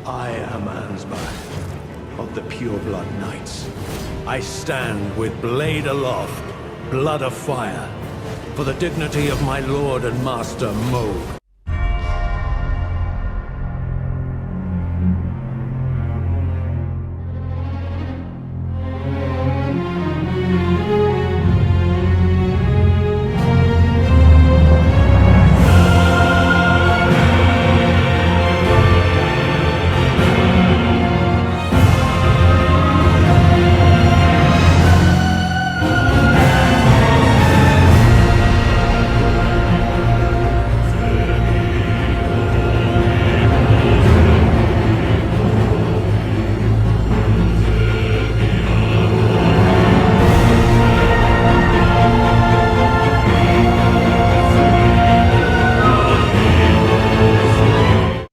I am Ansbach, of the Pureblood Knights. I stand with blade aloft, blood afire, for the dignity of my lord and master, Moog.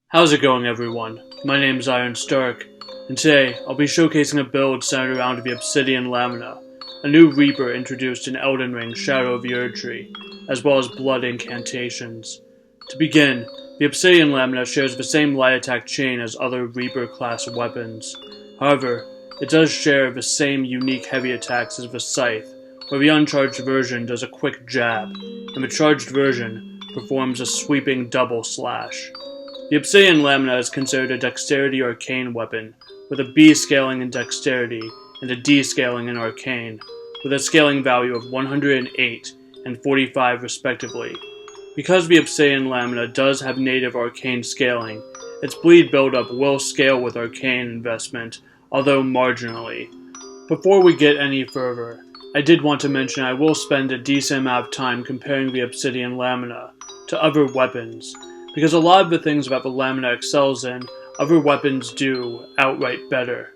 How's it going, everyone? My name is Iron Stark, and today I'll be showcasing a build centered around the Obsidian Lamina, a new Reaper introduced in Elden Ring Shadow of the Erdtree, as well as Blood Incantations. To begin, the Obsidian Lamina shares the same light attack chain as other Reaper class weapons. However, it does share the same unique heavy attacks as the Scythe, where the uncharged version does a quick jab, and the charged version performs a sweeping double slash. The Obsidian Lamina is considered a Dexterity Arcane weapon, with a B scaling in Dexterity and a D scaling in Arcane, with a scaling value of 108 and 45 respectively. Because the Obsidian Lamina does have native Arcane scaling, its bleed buildup will scale with Arcane investment, although marginally. Before we get any further, I did want to mention I will spend a decent amount of time comparing the Obsidian Lamina to other weapons, because a lot of the things that the Lamina excels in, other weapons do outright better.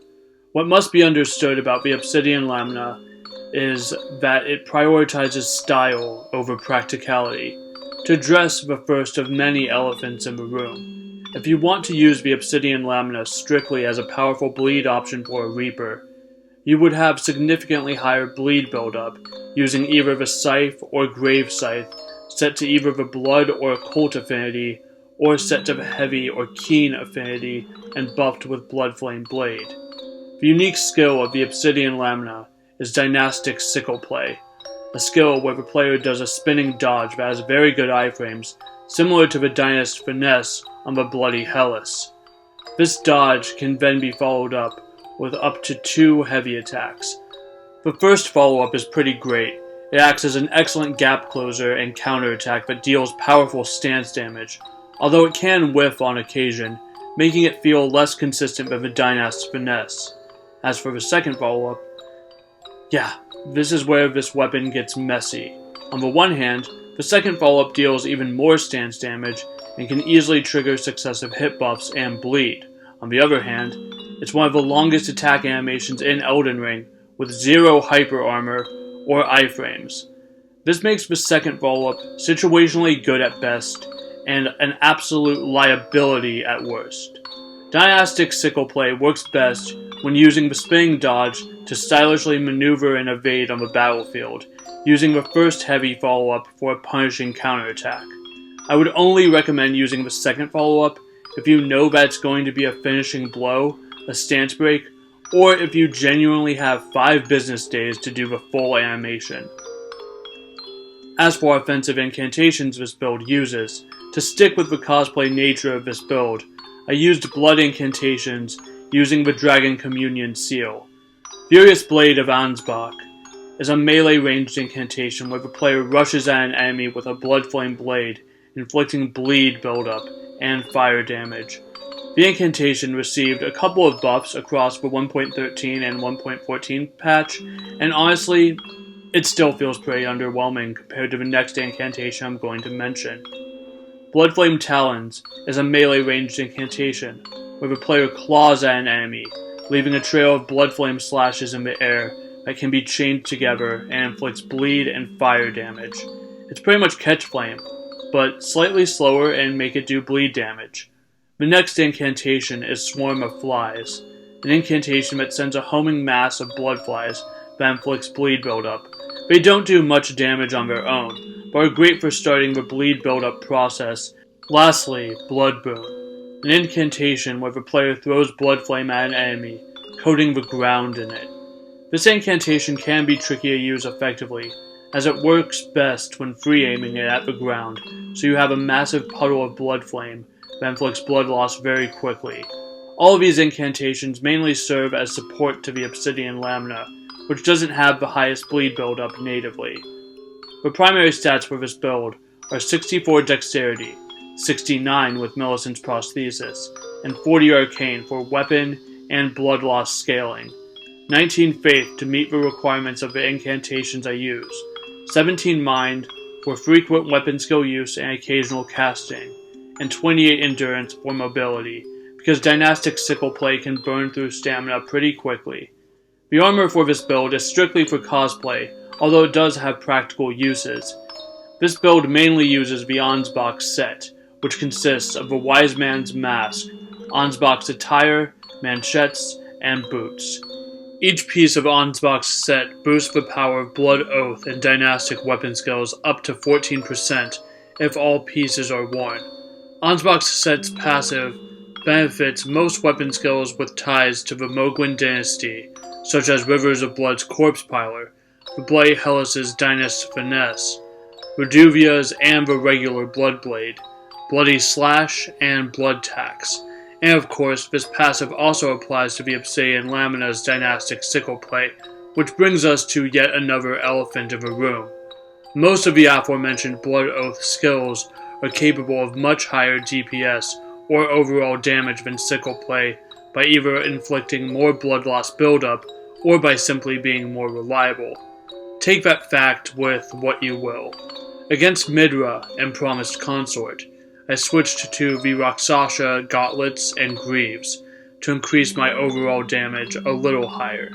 What must be understood about the Obsidian Lamina is that it prioritizes style over practicality, to address the first of many elephants in the room. If you want to use the Obsidian Lamina strictly as a powerful bleed option for a Reaper, you would have significantly higher bleed buildup, using either the Scythe or Grave Scythe, set to either the Blood or Occult affinity, or set to the Heavy or Keen affinity and buffed with Bloodflame Blade. The unique skill of the Obsidian Lamina is Dynastic Sickleplay, a skill where the player does a spinning dodge that has very good iframes, similar to the Dynastic Finesse on the Bloody Helice. This dodge can then be followed up with up to 2 heavy attacks. The first follow-up is pretty great. It acts as an excellent gap closer and counterattack that deals powerful stance damage, although it can whiff on occasion, making it feel less consistent than the Dynastic Finesse. As for the second follow-up, this is where this weapon gets messy. On the one hand, the second follow-up deals even more stance damage and can easily trigger successive hit buffs and bleed. On the other hand, it's one of the longest attack animations in Elden Ring, with 0 hyperarmor or iframes. This makes the second follow-up situationally good at best, and an absolute liability at worst. Dynastic Sickleplay works best when using the spinning dodge to stylishly maneuver and evade on the battlefield, using the first heavy follow-up for a punishing counterattack. I would only recommend using the second follow-up if you know that it's going to be a finishing blow, a stance break, or if you genuinely have 5 business days to do the full animation. As for offensive incantations this build uses, to stick with the cosplay nature of this build, I used Blood Incantations using the Dragon Communion seal. Furious Blade of Ansbach is a melee ranged incantation where the player rushes at an enemy with a Bloodflame Blade, inflicting bleed buildup and fire damage. The incantation received a couple of buffs across the 1.13 and 1.14 patch, and honestly, it still feels pretty underwhelming compared to the next incantation I'm going to mention. Bloodflame Talons is a melee ranged incantation, where the player claws at an enemy, leaving a trail of bloodflame slashes in the air that can be chained together and inflicts bleed and fire damage. It's pretty much Catch Flame, but slightly slower and make it do bleed damage. The next incantation is Swarm of Flies, an incantation that sends a homing mass of blood flies that inflicts bleed buildup. They don't do much damage on their own, but are great for starting the bleed buildup process. Lastly, Bloodboon. an incantation where the player throws Bloodflame at an enemy, coating the ground in it. This incantation can be tricky to use effectively, as it works best when free aiming it at the ground, so you have a massive puddle of Bloodflame that inflicts blood loss very quickly. All of these incantations mainly serve as support to the Obsidian Lamina, which doesn't have the highest bleed buildup natively. The primary stats for this build are 64 Dexterity, 69 with Millicent's Prosthesis, and 40 Arcane for weapon and blood loss scaling, 19 Faith to meet the requirements of the incantations I use, 17 Mind for frequent weapon skill use and occasional casting, and 28 Endurance for mobility, because Dynastic Sickleplay can burn through stamina pretty quickly. The armor for this build is strictly for cosplay, although it does have practical uses. This build mainly uses the Ansbach Set, which consists of the Wise Man's Mask, Ansbach's attire, manchettes, and boots. Each piece of Ansbach's Set boosts the power of Blood Oath and Dynastic weapon skills up to 14% if all pieces are worn. Ansbach's Set's passive benefits most weapon skills with ties to the Mohgwyn dynasty, such as Rivers of Blood's Corpse Piler, the Blade Helice's Dynastic Finesse, Reduvia's and the regular Blood Blade, Bloody Slash, and Blood Tax. And of course, this passive also applies to the Obsidian Lamina's Dynastic Sickleplay, which brings us to yet another elephant in the room. Most of the aforementioned Blood Oath skills are capable of much higher DPS or overall damage than Sickleplay by either inflicting more blood loss buildup or by simply being more reliable. Take that fact with what you will. Against Midra and Promised Consort, I switched to the Rakshasa Gauntlets and Greaves to increase my overall damage a little higher.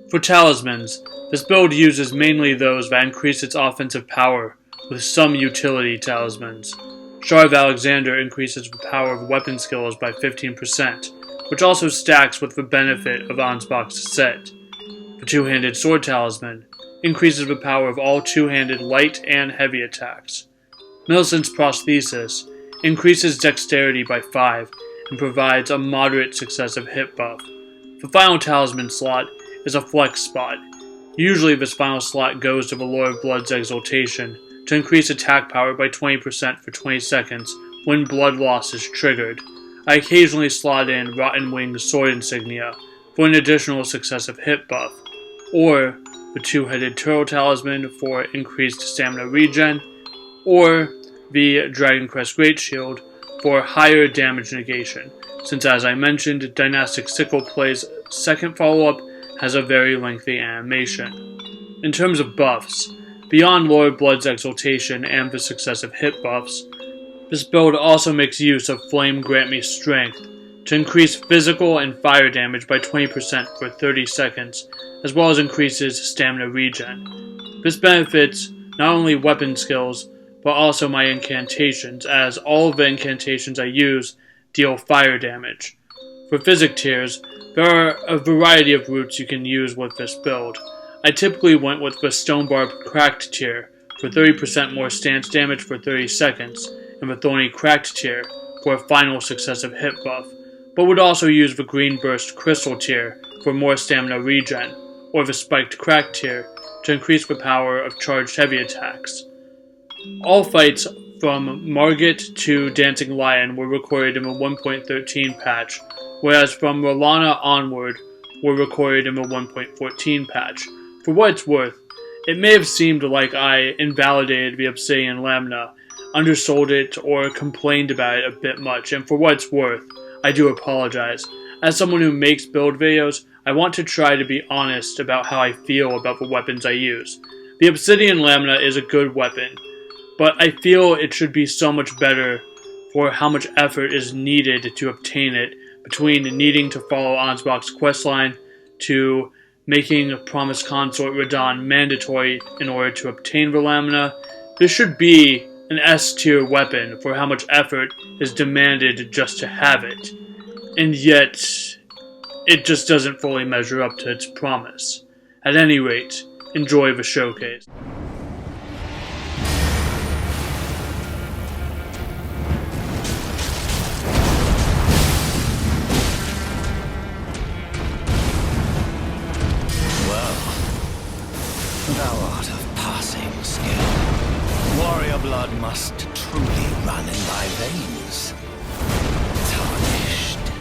For Talismans, this build uses mainly those that increase its offensive power, with some utility talismans. Shard of Alexander increases the power of weapon skills by 15%, which also stacks with the benefit of Ansbach's Set. The Two-Handed Sword Talisman increases the power of all two-handed light and heavy attacks. Millicent's Prosthesis increases Dexterity by 5 and provides a moderate successive hit buff. The final talisman slot is a flex spot. Usually this final slot goes to the Lord of Blood's Exaltation to increase attack power by 20% for 20 seconds when blood loss is triggered. I occasionally slot in Rotten Wing's Sword Insignia for an additional successive hit buff, or the Two-Headed Turtle Talisman for increased stamina regen, or the Dragon Crest Great Shield for higher damage negation, since as I mentioned, Dynastic Sickleplay's second follow-up has a very lengthy animation. In terms of buffs, beyond Lord of Blood's Exaltation and the successive hit buffs, this build also makes use of Flame Grant Me Strength to increase physical and fire damage by 20% for 30 seconds, as well as increases stamina regen. This benefits not only weapon skills, but also my incantations, as all of the incantations I use deal fire damage. For physic tiers, there are a variety of routes you can use with this build. I typically went with the Stonebarb Cracked tier for 30% more stance damage for 30 seconds, and the Thorny Cracked tier for a final successive hit buff, but would also use the Green Burst Crystal tier for more stamina regen, or the Spiked Cracked tier to increase the power of charged heavy attacks. All fights from Margit to Dancing Lion were recorded in the 1.13 patch, whereas from Rolana onward were recorded in the 1.14 patch. For what it's worth, it may have seemed like I invalidated the Obsidian Lamina, undersold it, or complained about it a bit much, and for what it's worth, I do apologize. As someone who makes build videos, I want to try to be honest about how I feel about the weapons I use. The Obsidian Lamina is a good weapon, but I feel it should be so much better for how much effort is needed to obtain it, between needing to follow Ansbach's questline to making Promised Consort Radahn mandatory in order to obtain the Lamina. This should be an S-tier weapon for how much effort is demanded just to have it, and yet it just doesn't fully measure up to its promise. At any rate, enjoy the showcase. must truly run in my veins. Tarnished.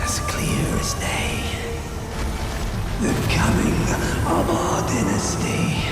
as clear as day. The coming of our dynasty.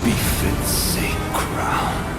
befits a crown.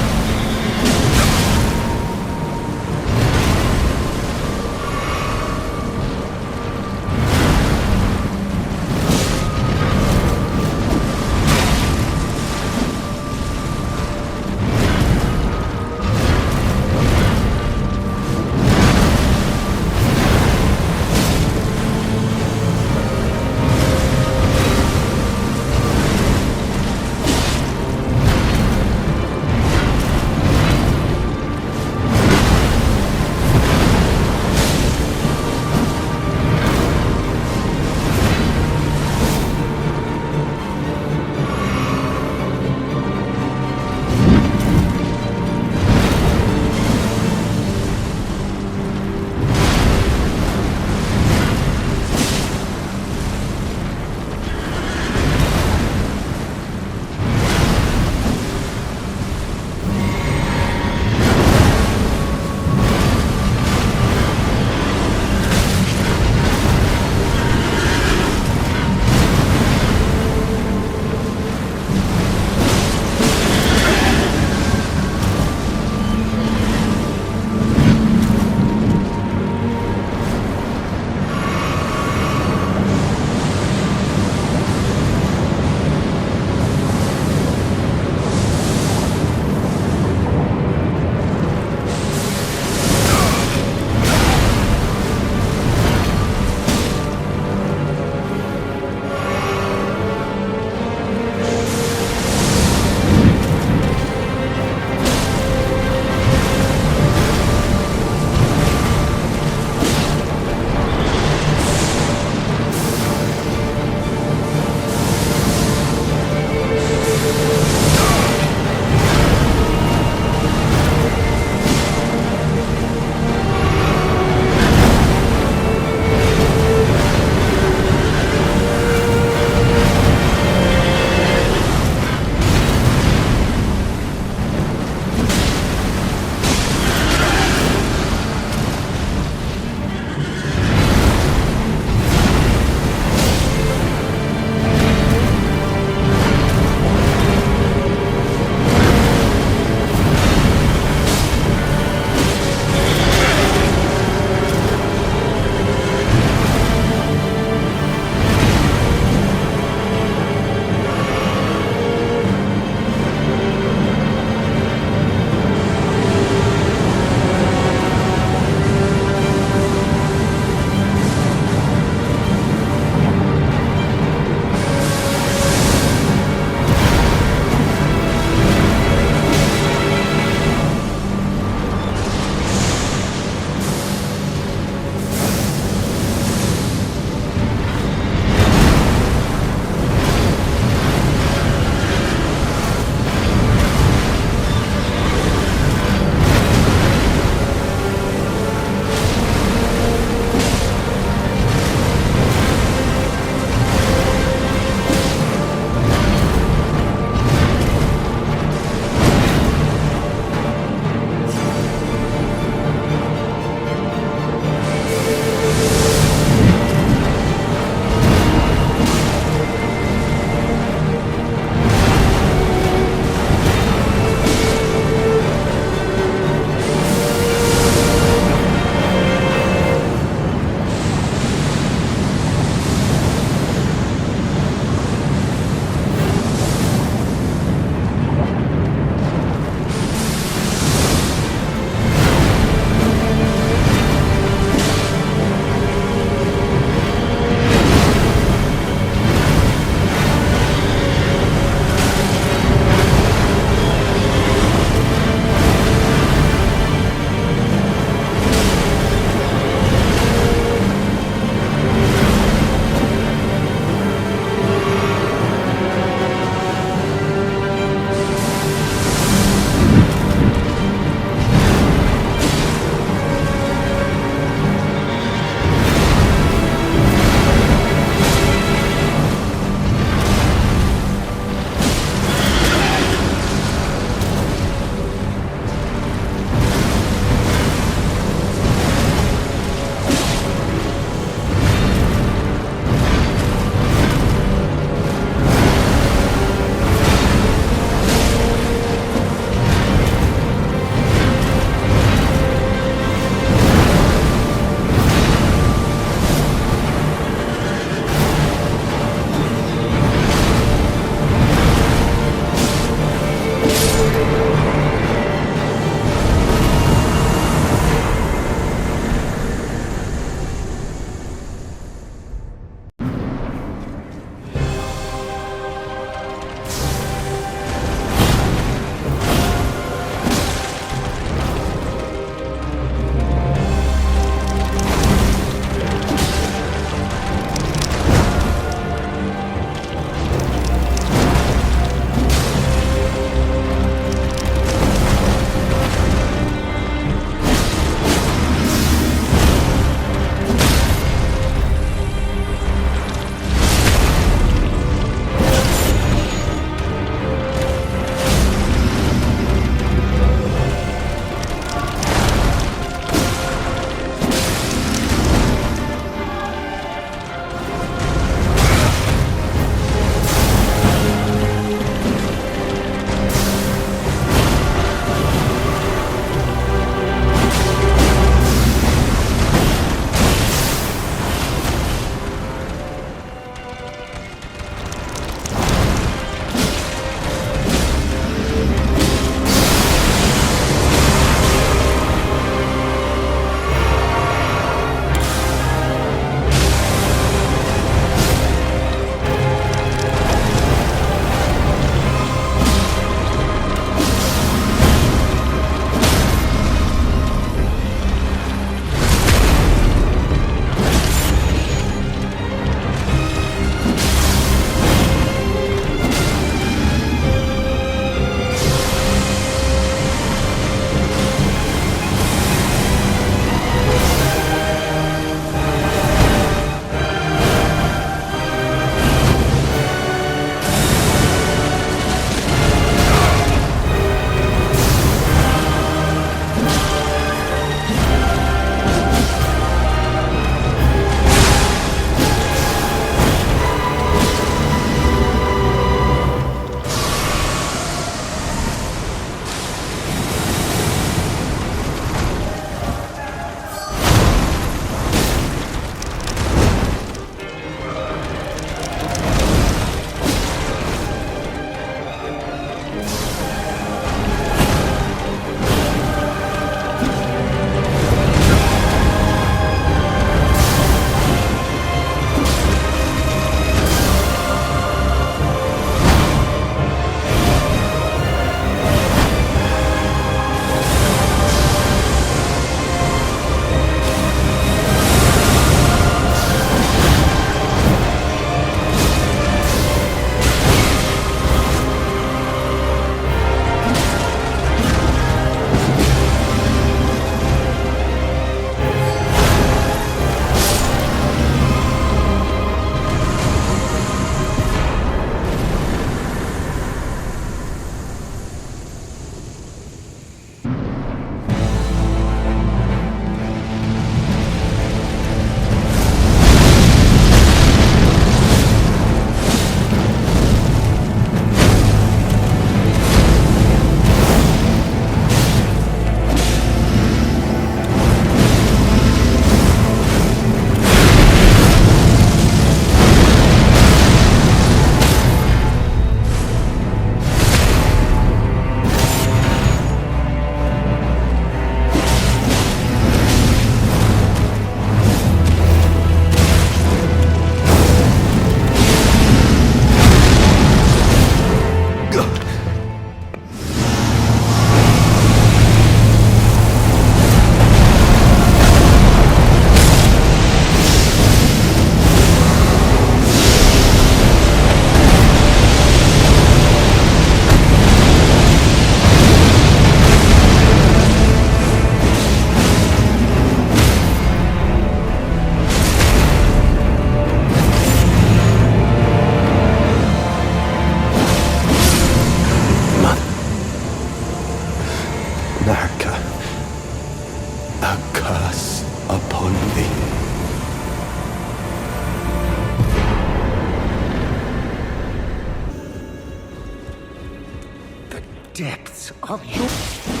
depths of your...